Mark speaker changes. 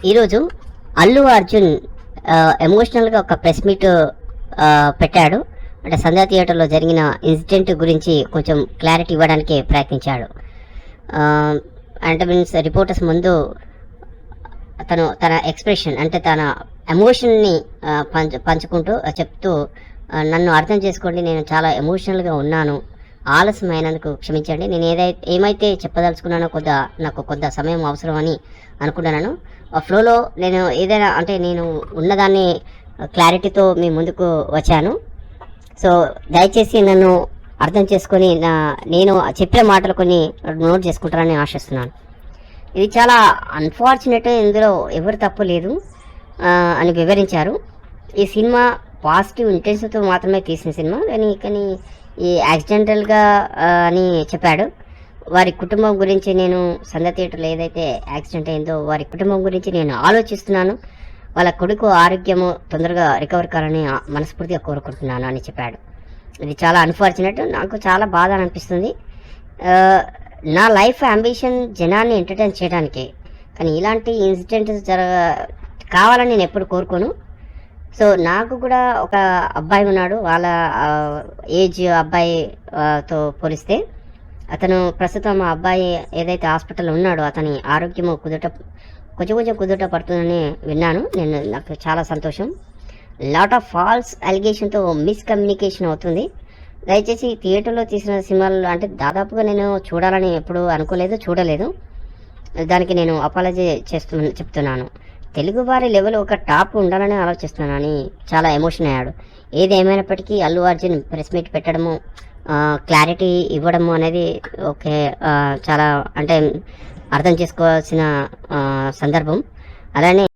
Speaker 1: ఈరోజు అల్లు అర్జున్ ఎమోషనల్గా ఒక ప్రెస్ మీట్ పెట్టాడు. అంటే సంధ్యా థియేటర్లో జరిగిన ఇన్సిడెంట్ గురించి కొంచెం క్లారిటీ ఇవ్వడానికి ప్రయత్నించాడు. అంటే మీన్స్ రిపోర్టర్స్ ముందు తను తన ఎక్స్ప్రెషన్ అంటే తన ఎమోషన్ని పంచుకుంటూ చెప్తూ, నన్ను అర్థం చేసుకోండి, నేను చాలా ఎమోషనల్గా ఉన్నాను, ఆలస్యమైనందుకు క్షమించండి, నేను ఏమైతే చెప్పదలుచుకున్నానో నాకు కొంత సమయం అవసరం అని అనుకున్నాను. ఆ ఫ్లోలో నేను ఏదైనా అంటే నేను ఉన్నదాన్ని క్లారిటీతో మీ ముందుకు వచ్చాను. సో దయచేసి నన్ను అర్థం చేసుకొని నేను చెప్పిన మాటలు కొన్ని నోట్ చేసుకుంటారని ఆశిస్తున్నాను. ఇది చాలా అన్ఫార్చునేట్, ఇందులో ఎవరు తప్పు లేదు అని వివరించారు. ఈ సినిమా పాజిటివ్ ఇంటెన్షన్తో మాత్రమే తీసిన సినిమా, కానీ ఈ యాక్సిడెంటల్గా అని చెప్పాడు. వారి కుటుంబం గురించి నేను సంధ్యా థియేటర్లో ఏదైతే యాక్సిడెంట్ అయిందో వారి కుటుంబం గురించి నేను ఆలోచిస్తున్నాను, వాళ్ళ కొడుకు ఆరోగ్యము తొందరగా రికవర్ కావాలని మనస్ఫూర్తిగా కోరుకుంటున్నాను అని చెప్పాడు. ఇది చాలా అన్ఫార్చునేట్, నాకు చాలా బాధ అనిపిస్తుంది. నా లైఫ్ అంబిషన్ జనాన్ని ఎంటర్టైన్ చేయడానికే, కానీ ఇలాంటి ఇన్సిడెంట్స్ కావాలని నేను ఎప్పుడు కోరుకోను. సో నాకు కూడా ఒక అబ్బాయి ఉన్నాడు, వాళ్ళ ఏజ్ అబ్బాయితో పోలిస్తే అతను ప్రస్తుతం ఆ అబ్బాయి ఏదైతే హాస్పిటల్లో ఉన్నాడో అతని ఆరోగ్యము కొంచెం కుదుట పడుతుందని విన్నాను. నాకు చాలా సంతోషం. లాట్ ఆఫ్ ఫాల్స్ అలిగేషన్తో మిస్కమ్యూనికేషన్ అవుతుంది. దయచేసి థియేటర్లో తీసిన సినిమాలు అంటే దాదాపుగా నేను చూడాలని ఎప్పుడు అనుకోలేదు, చూడలేదు. దానికి నేను అపాలజీ చెప్తున్నాను. తెలుగు వారి లెవెల్ ఒక టాప్ ఉండాలని ఆలోచిస్తున్నానని చాలా ఎమోషన్ అయ్యాడు. ఏది ఏమైనప్పటికీ అల్లు అర్జున్ ప్రెస్ మీట్ పెట్టడము, క్లారిటీ ఇవ్వడము అనేది ఓకే, చాలా అంటే అర్థం చేసుకోవాల్సిన సందర్భం. అలానే